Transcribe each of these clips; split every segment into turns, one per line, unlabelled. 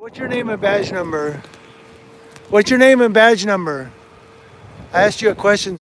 What's your name and badge number? What's your name and badge number? I asked you a question.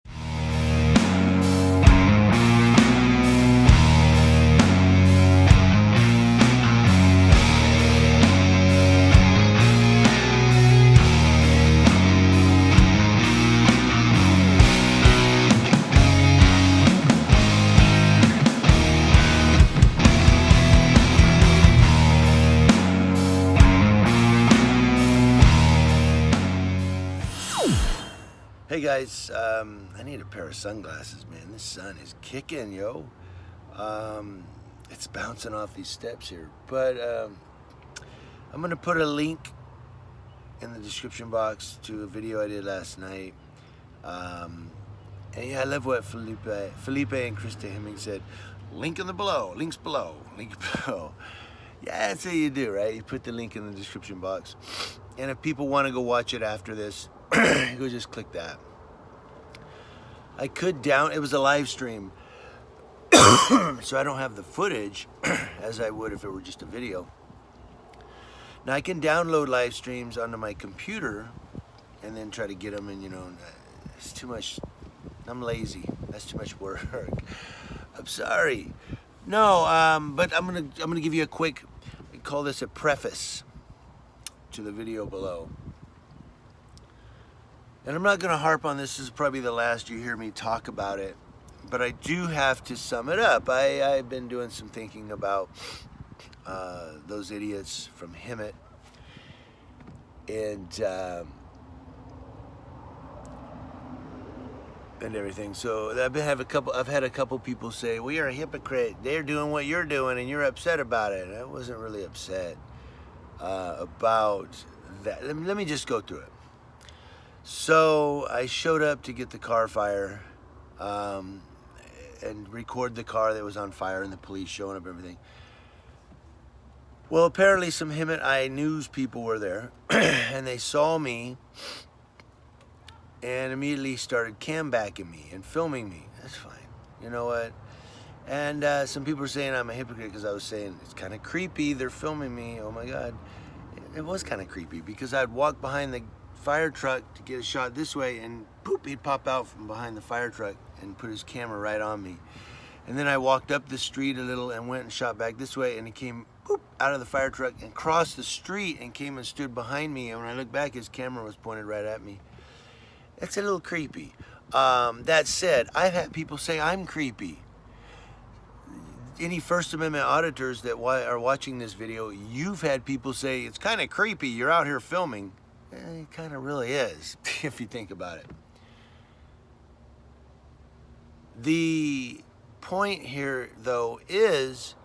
Hey guys, I need a pair of sunglasses, man. This sun is kicking, yo. It's bouncing off these steps here. But I'm gonna put a link in the description box to a video I did last night. And yeah, I love what Felipe and Krista Hemming said. Link in the below, links below, link below. Yeah, that's how you do, right? You put the link in the description box. And if people want to go watch it after this, go just click that. I could it was a live stream, so I don't have the footage as I would if it were just a video. Now I can download live streams onto my computer and then try to get them, and you know, it's too much. I'm lazy. That's too much work. I'm sorry. No, but I'm gonna give you a quick. We call this a preface to the video below. And I'm not going to harp on this. This is probably the last you hear me talk about it. But I do have to sum it up. I've been doing some thinking about those idiots from Hemet. And everything. So I've had a couple people say, "Well, you're a hypocrite. They're doing what you're doing and you're upset about it." And I wasn't really upset about that. Let me just go through it. So I showed up to get the car fire and record the car that was on fire and the police showing up and everything. Well, apparently some Hemet Eye News people were there and they saw me and immediately started cam backing me and filming me. That's fine. You know what? And some people were saying I'm a hypocrite because I was saying it's kind of creepy. They're filming me. Oh my God. It was kind of creepy because I'd walk behind the fire truck to get a shot this way and poop, he'd pop out from behind the fire truck and put his camera right on me. And then I walked up the street a little and went and shot back this way, and he came poop out of the fire truck and crossed the street and came and stood behind me, and when I looked back his camera was pointed right at me. That's a little creepy. That said, I've had people say I'm creepy. Any First Amendment auditors that are watching this video, you've had people say it's kind of creepy, you're out here filming. It kind of really is, if you think about it. The point here, though, is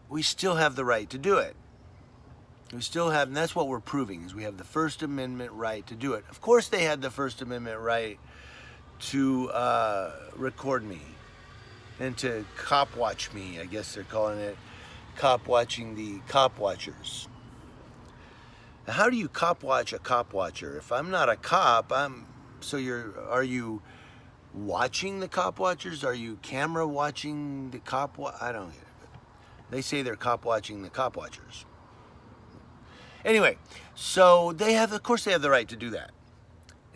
we still have the right to do it. We still have, and that's what we're proving, is we have the First Amendment right to do it. Of course they had the First Amendment right to record me and to cop watch me. I guess they're calling it cop watching the cop watchers. Now, how do you cop watch a cop watcher? If I'm not a cop, are you watching the cop watchers? Are you camera watching the cop? I don't get it. They say they're cop watching the cop watchers. Anyway, so of course they have the right to do that.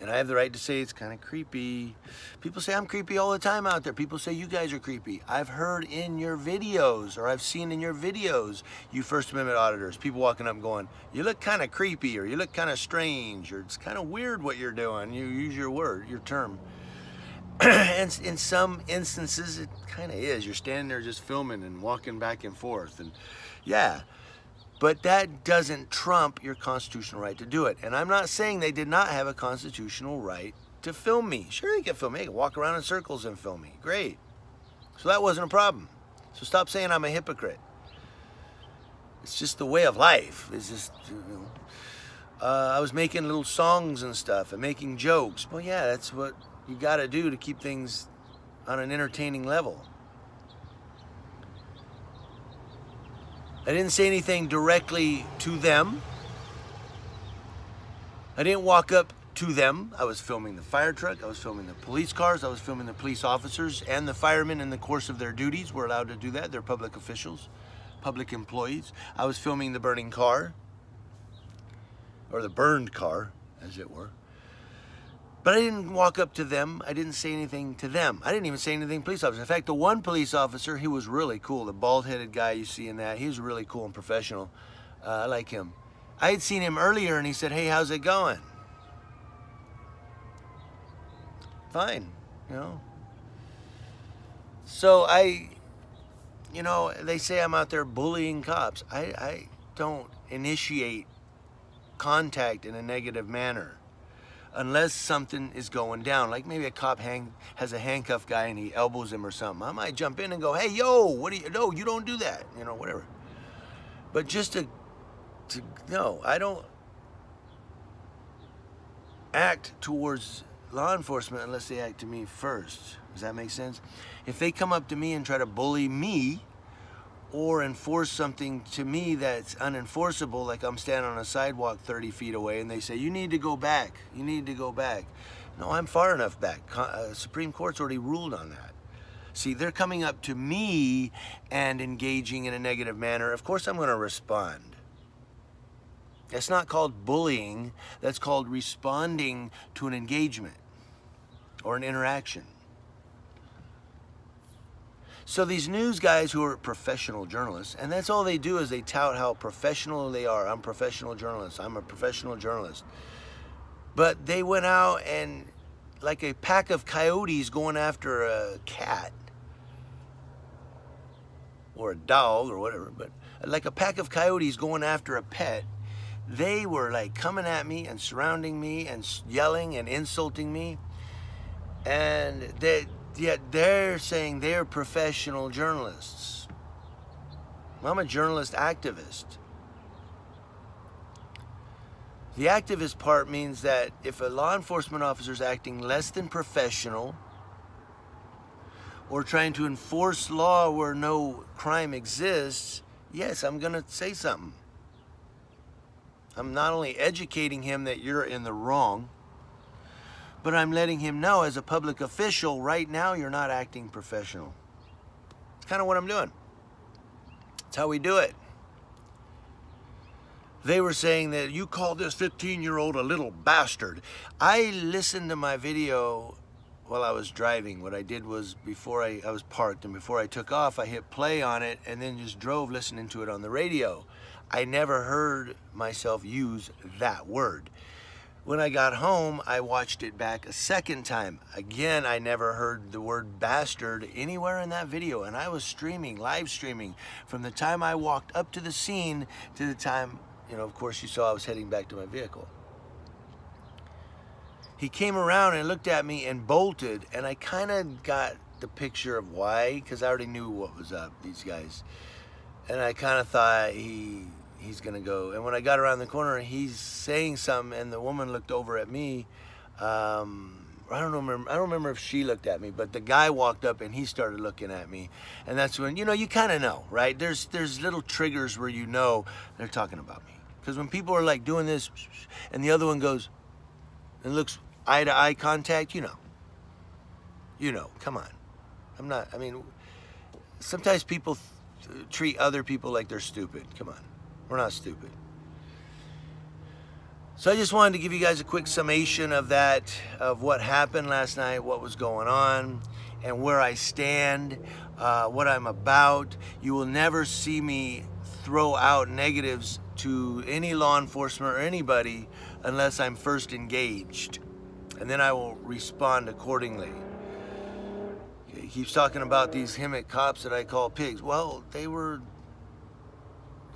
And I have the right to say it's kind of creepy. People say I'm creepy all the time out there. People say you guys are creepy. I've heard in your videos, or I've seen in your videos, you First Amendment auditors, people walking up going, you look kind of creepy, or you look kind of strange, or it's kind of weird what you're doing. You use your term. And in some instances, it kind of is. You're standing there just filming and walking back and forth. And yeah. But that doesn't trump your constitutional right to do it. And I'm not saying they did not have a constitutional right to film me. Sure, they can film me. They can walk around in circles and film me. Great. So that wasn't a problem. So stop saying I'm a hypocrite. It's just the way of life. It's just, I was making little songs and stuff and making jokes. Well, yeah, that's what you got to do to keep things on an entertaining level. I didn't say anything directly to them. I didn't walk up to them. I was filming the fire truck. I was filming the police cars. I was filming the police officers and the firemen in the course of their duties. We're allowed to do that. They're public officials, public employees. I was filming the burning car. or the burned car, as it were. But I didn't walk up to them. I didn't say anything to them. I didn't even say anything to police officers. In fact, the one police officer, he was really cool. The bald-headed guy you see in that, he was really cool and professional. I like him. I had seen him earlier, and he said, "Hey, how's it going?" Fine, you know. So they say I'm out there bullying cops. I don't initiate contact in a negative manner unless something is going down. Like maybe a cop has a handcuffed guy and he elbows him or something. I might jump in and go, "Hey, yo, no, you don't do that," whatever. But just no, I don't act towards law enforcement unless they act to me first. Does that make sense? If they come up to me and try to bully me or enforce something to me that's unenforceable, like I'm standing on a sidewalk 30 feet away and they say, "You need to go back, you need to go back." No, I'm far enough back. Supreme Court's already ruled on that. See, they're coming up to me and engaging in a negative manner. Of course I'm going to respond. That's not called bullying. That's called responding to an engagement or an interaction. So these news guys who are professional journalists, and that's all they do is they tout how professional they are. I'm a professional journalist. I'm a professional journalist. But they went out and like a pack of coyotes going after a cat or a dog or whatever, but like a pack of coyotes going after a pet. They were like coming at me and surrounding me and yelling and insulting me. And yet they're saying they're professional journalists. I'm a journalist activist. The activist part means that if a law enforcement officer is acting less than professional or trying to enforce law where no crime exists, yes, I'm going to say something. I'm not only educating him that you're in the wrong, but I'm letting him know as a public official, right now you're not acting professional. It's kind of what I'm doing. It's how we do it. They were saying that you called this 15-year-old a little bastard. I listened to my video while I was driving. What I did was before I was parked and before I took off, I hit play on it and then just drove listening to it on the radio. I never heard myself use that word. When I got home, I watched it back a second time. Again, I never heard the word bastard anywhere in that video. And I was streaming, live streaming, from the time I walked up to the scene to the time, of course you saw I was heading back to my vehicle. He came around and looked at me and bolted, and I kind of got the picture of why, because I already knew what was up, these guys. And I kind of thought he's gonna go. And when I got around the corner, he's saying something, and the woman looked over at me. I don't remember if she looked at me, but the guy walked up and he started looking at me. And that's when, you kind of know, right? There's little triggers where they're talking about me. Because when people are like doing this, and the other one goes and looks eye to eye contact, come on. Sometimes people treat other people like they're stupid. Come on. We're not stupid. So I just wanted to give you guys a quick summation of what happened last night, what was going on, and where I stand, what I'm about. You will never see me throw out negatives to any law enforcement or anybody unless I'm first engaged. And then I will respond accordingly. He keeps talking about these Hemet cops that I call pigs. Well, they were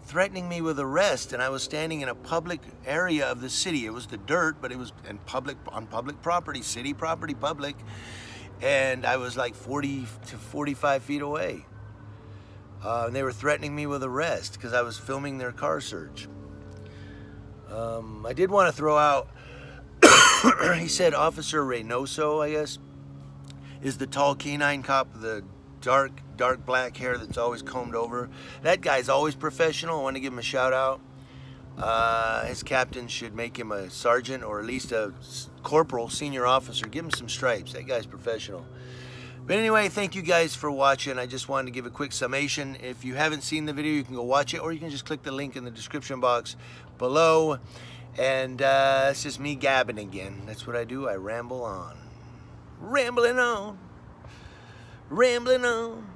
threatening me with arrest, and I was standing in a public area of the city. It was the dirt, but it was on public property, city property, public, and I was like 40 to 45 feet away. And they were threatening me with arrest because I was filming their car search. I did want to throw out, he said Officer Reynoso, I guess, is the tall canine cop, the dark black hair that's always combed over. That guy's always professional. I want to give him a shout out. His captain should make him a sergeant or at least a corporal, senior officer. Give him some stripes. That guy's professional. But anyway, thank you guys for watching. I just wanted to give a quick summation. If you haven't seen the video, you can go watch it, or you can just click the link in the description box below. And it's just me gabbing again. That's what I do. I ramble on. Rambling on. Rambling on.